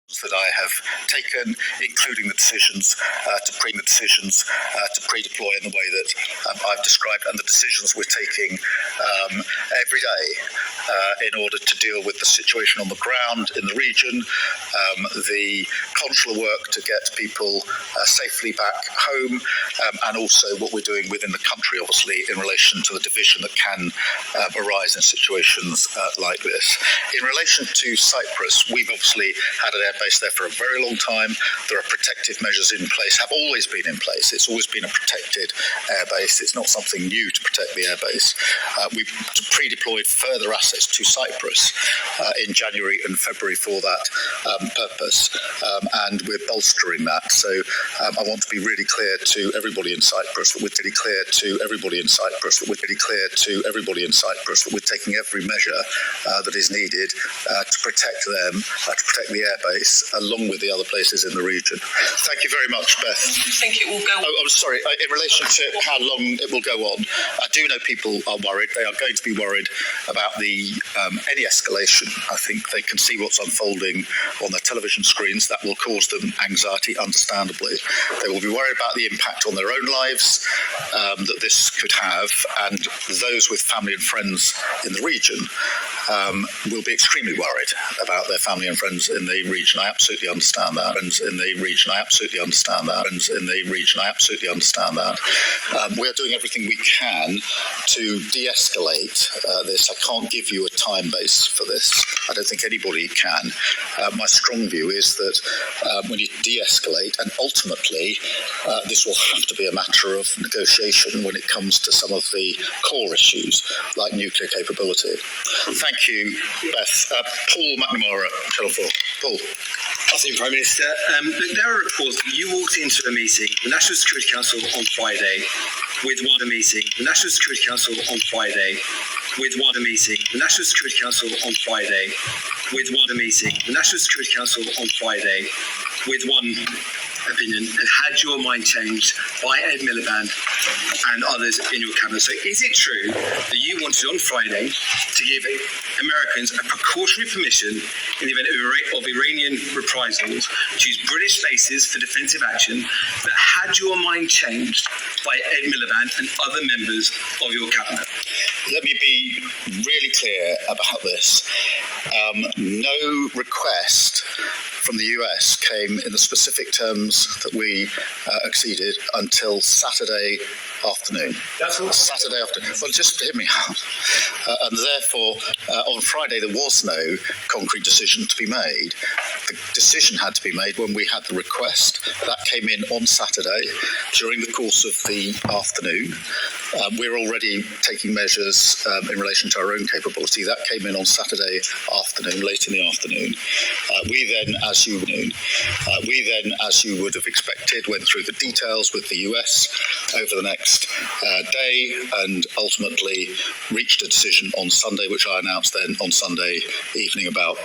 that I have taken, including the decisions to pre-deploy in the way that I've described, and the decisions we're taking every day in order to deal with the situation on the ground in the region, the consular work to get people safely back home, and also what we're doing within the country, obviously, in relation to the division that can arise in situations like this. In relation to Cyprus, we've obviously had an airbase there for a very long time. There are protective measures in place, have always been in place. It's always been a protected airbase. It's not something new to protect the airbase. We've pre-deployed further assets to Cyprus in January and February for that purpose, and we're bolstering that. So I want to be really clear to everybody in Cyprus that we're taking every measure that is needed to protect them, to protect the airbase, along with the other places in the region. Thank you very much, Beth. I think it will go on. Oh, I'm sorry. In relation to how long it will go on, I do know people are worried. They are going to be worried about any escalation. I think they can see what's unfolding on their television screens. That will cause them anxiety, understandably. They will be worried about the impact on their own lives that this could have, and those with family and friends in the region will be extremely worried about their family and friends in the region. I absolutely understand that. We are doing everything we can to de-escalate this. I can't give you a time base for this. I don't think anybody can. My strong view is that when you de-escalate, and ultimately this will have to be a matter of negotiation when it comes to some of the core issues like nuclear capability. Thank you, Beth. Paul McNamara, Channel 4. Paul. Afternoon, Prime Minister. Look, there are reports that you walked into a meeting, the National Security Council on Friday, with one meeting. The National Security Council on Friday, with one meeting. The National Security Council on Friday, with one meeting. The National Security Council on Friday, with one opinion, and had your mind changed by Ed Miliband and others in your cabinet. So is it true that you wanted on Friday to give Americans a precautionary permission in the event of Iranian reprisals to use British bases for defensive action, that had your mind changed by Ed Miliband and other members of your cabinet? Let me be really clear about this. No request from the US came in the specific terms that we acceded until Saturday afternoon. Saturday afternoon. Well, just hear me out. And therefore, on Friday, there was no concrete decision to be made. The decision had to be made when we had the request. That came in on Saturday during the course of the afternoon. We're already taking measures in relation to our own capability. That came in on Saturday afternoon, late in the afternoon. We then, as you would have expected, went through the details with the US over the next day, and ultimately reached a decision on Sunday, which I announced then on Sunday evening about